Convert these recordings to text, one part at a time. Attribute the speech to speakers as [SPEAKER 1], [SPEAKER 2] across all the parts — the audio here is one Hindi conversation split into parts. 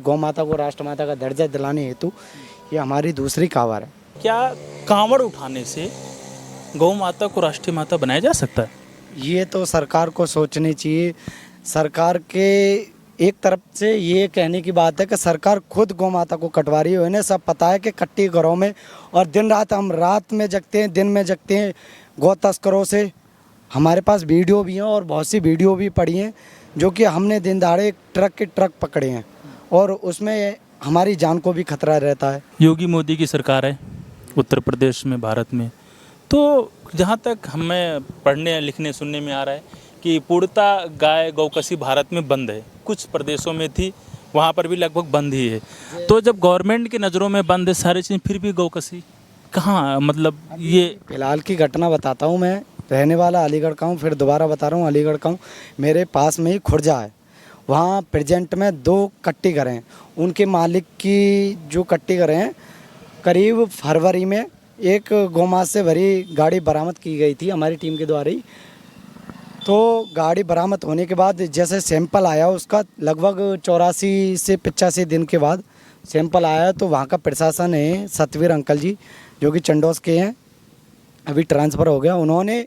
[SPEAKER 1] गौ माता को राष्ट्रमाता का दर्जा दिलाने हेतु ये हमारी दूसरी कांवड़ है।
[SPEAKER 2] क्या कांवड़ उठाने से गौ माता को राष्ट्रीय माता बनाया जा सकता है?
[SPEAKER 1] ये तो सरकार को सोचनी चाहिए। सरकार के एक तरफ से ये कहने की बात है कि सरकार खुद गौ माता को कटवा रही है। इन्हें सब पता है कि कट्टी घरों में और दिन रात हम रात में जगते हैं, दिन में जगते हैं गौ तस्करों से। हमारे पास वीडियो भी हैं और बहुत सी वीडियो भी पड़ी हैं जो कि हमने दिन दहाड़े ट्रक के ट्रक पकड़े हैं और उसमें हमारी जान को भी खतरा रहता है।
[SPEAKER 2] योगी मोदी की सरकार है उत्तर प्रदेश में, भारत में, तो जहाँ तक हमें पढ़ने लिखने सुनने में आ रहा है कि पूर्णतः गाय गौकसी भारत में बंद है। कुछ प्रदेशों में थी, वहाँ पर भी लगभग बंद ही है। तो जब गवर्नमेंट की नज़रों में बंद है सारी चीज़, फिर भी गौकसी कहाँ, मतलब ये
[SPEAKER 1] फिलहाल की घटना बताता हूँ। मैं रहने वाला अलीगढ़ का हूँ, फिर दोबारा बता रहा हूँ अलीगढ़ का हूँ। मेरे पास में ही खुर्जा है, वहाँ प्रेजेंट में 2 कट्टी घरें हैं। उनके मालिक की जो कट्टी घरें हैं, करीब फरवरी में एक गौमास से भरी गाड़ी बरामद की गई थी हमारी टीम के द्वारा ही। तो गाड़ी बरामद होने के बाद जैसे सैंपल आया उसका, लगभग 84 से 85 दिन के बाद सैंपल आया, तो वहाँ का प्रशासन है, सतवीर अंकल जी जो कि चंडोस के हैं, अभी ट्रांसफ़र हो गया। उन्होंने,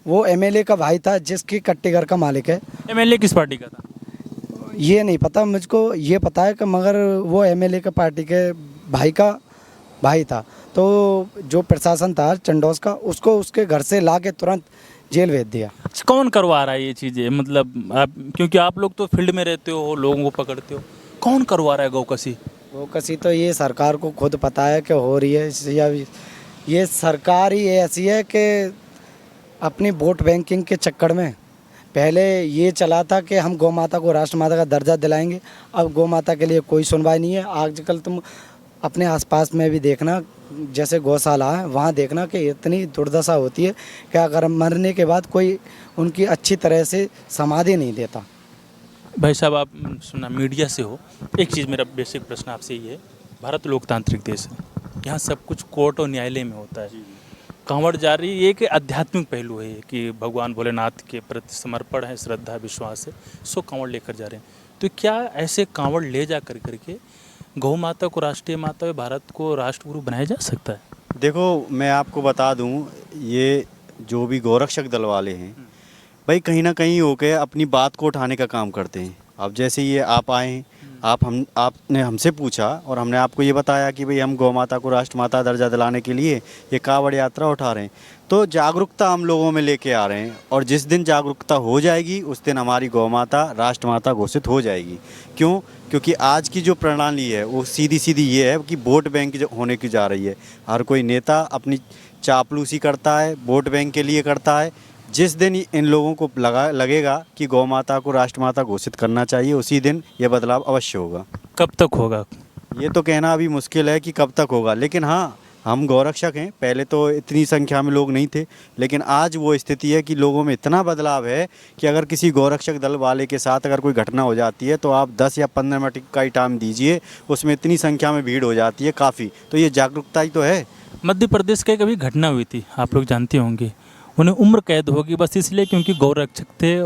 [SPEAKER 1] वो एमएलए का भाई था जिसकी कट्टी घर का मालिक है।
[SPEAKER 2] एमएलए किस पार्टी का था?
[SPEAKER 1] ये नहीं पता मुझको, ये पता है कि मगर वो एमएलए का पार्टी के भाई का भाई था। तो जो प्रशासन था चंडोस का, उसको उसके घर से ला के तुरंत जेल भेज दिया।
[SPEAKER 2] अच्छा, कौन करवा रहा है ये चीज़ें? मतलब आप, क्योंकि आप लोग तो फील्ड में रहते हो, लोगों को पकड़ते हो, कौन करवा रहा है गौकसी?
[SPEAKER 1] गौकसी तो ये सरकार को खुद पता है कि हो रही है, या ये सरकार ही ऐसी है कि अपनी वोट बैंकिंग के चक्कर में पहले ये चला था कि हम गौ माता को राष्ट्रमाता का दर्जा दिलाएंगे। अब गौ माता के लिए कोई सुनवाई नहीं है। आजकल तुम अपने आसपास में भी देखना, जैसे गौशाला है वहाँ देखना कि इतनी दुर्दशा होती है कि अगर मरने के बाद कोई उनकी अच्छी तरह से समाधि नहीं देता।
[SPEAKER 2] भाई साहब, आप सुना मीडिया से हो, एक चीज़ मेरा बेसिक प्रश्न आपसे ये है, भारत लोकतांत्रिक देश है, यहाँ सब कुछ कोर्ट और न्यायालय में होता है। कांवड़ जा रही है, एक आध्यात्मिक पहलू है कि भगवान भोलेनाथ के प्रति समर्पण है, श्रद्धा विश्वास है, सो कांवड़ लेकर जा रहे हैं। तो क्या ऐसे कांवड़ ले जा करके गौ माता को राष्ट्रीय माता व भारत को राष्ट्रगुरु बनाया जा सकता है?
[SPEAKER 3] देखो, मैं आपको बता दूं, ये जो भी गौरक्षक दल वाले हैं भाई, कहीं ना कहीं होकर अपनी बात को उठाने का काम करते हैं। अब जैसे ये आप आए हैं, आपने हमसे पूछा और हमने आपको ये बताया कि भाई हम गौ माता को राष्ट्रमाता दर्जा दिलाने के लिए ये कांवड़ यात्रा उठा रहे हैं। तो जागरूकता हम लोगों में लेके आ रहे हैं, और जिस दिन जागरूकता हो जाएगी उस दिन हमारी गौ माता राष्ट्रमाता घोषित हो जाएगी। क्यों? क्योंकि आज की जो प्रणाली है वो सीधी सीधी ये है कि वोट बैंक होने की जा रही है। हर कोई नेता अपनी चापलूसी करता है, वोट बैंक के लिए करता है। जिस दिन इन लोगों को लगेगा कि गौ माता को राष्ट्रमाता घोषित करना चाहिए, उसी दिन ये बदलाव अवश्य होगा।
[SPEAKER 2] कब तक होगा?
[SPEAKER 3] ये तो कहना अभी मुश्किल है कि कब तक होगा, लेकिन हाँ, हम गौरक्षक हैं। पहले तो इतनी संख्या में लोग नहीं थे, लेकिन आज वो स्थिति है कि लोगों में इतना बदलाव है कि अगर किसी गौरक्षक दल वाले के साथ अगर कोई घटना हो जाती है तो आप 10 या 15 मिनट का ही टाइम दीजिए, उसमें इतनी संख्या में भीड़ हो जाती है काफ़ी। तो ये जागरूकता ही तो है।
[SPEAKER 2] मध्य प्रदेश की कभी घटना हुई थी, आप लोग जानते होंगे, उन्हें उम्र कैद होगी बस इसलिए क्योंकि गौरक्षक थे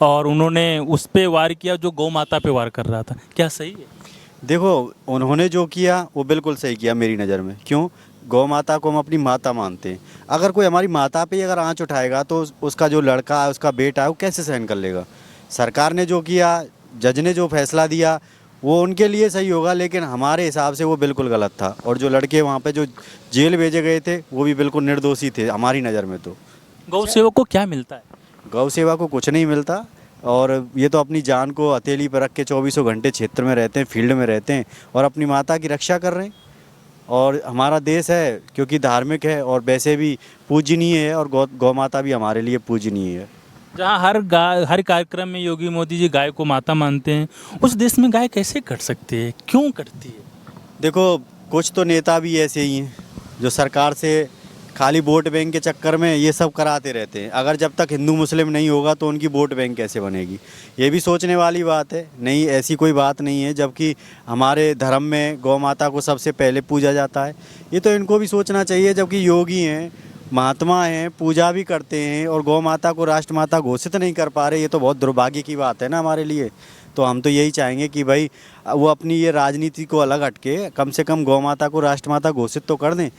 [SPEAKER 2] और उन्होंने उस पे वार किया जो गौ माता पे वार कर रहा था। क्या सही है?
[SPEAKER 3] देखो, उन्होंने जो किया वो बिल्कुल सही किया मेरी नज़र में। क्यों? गौ माता को हम अपनी माता मानते हैं। अगर कोई हमारी माता पे अगर आँच उठाएगा तो उसका जो लड़का है, उसका बेटा है, वो कैसे सहन कर लेगा? सरकार ने जो किया, जज ने जो फैसला दिया, वो उनके लिए सही होगा, लेकिन हमारे हिसाब से वो बिल्कुल गलत था। और जो लड़के वहाँ पे जो जेल भेजे गए थे वो भी बिल्कुल निर्दोषी थे हमारी नज़र में। तो
[SPEAKER 2] गौ सेवक को क्या मिलता है?
[SPEAKER 3] गौ सेवा को कुछ नहीं मिलता, और ये तो अपनी जान को हथेली पर रख के 24 घंटे क्षेत्र में रहते हैं, फील्ड में रहते हैं और अपनी माता की रक्षा कर रहे हैं। और हमारा देश है क्योंकि धार्मिक है और वैसे भी पूजनीय है, और गौ माता भी हमारे लिए पूजनीय है।
[SPEAKER 2] जहाँ हर कार्यक्रम में योगी मोदी जी गाय को माता मानते हैं, उस देश में गाय कैसे कट सकती है, क्यों कटती है?
[SPEAKER 3] देखो, कुछ तो नेता भी ऐसे ही हैं जो सरकार से खाली वोट बैंक के चक्कर में ये सब कराते रहते हैं। अगर जब तक हिंदू मुस्लिम नहीं होगा तो उनकी वोट बैंक कैसे बनेगी? ये भी सोचने वाली बात है। नहीं, ऐसी कोई बात नहीं है, जबकि हमारे धर्म में गौ माता को सबसे पहले पूजा जाता है। ये तो इनको भी सोचना चाहिए, जबकि योगी हैं, महात्मा हैं, पूजा भी करते हैं और गौ माता को राष्ट्रमाता घोषित नहीं कर पा रहे। ये तो बहुत दुर्भाग्य की बात है ना हमारे लिए। तो हम तो यही चाहेंगे कि भाई वो अपनी ये राजनीति को अलग हटके कम से कम गौ माता को राष्ट्रमाता घोषित तो कर दें।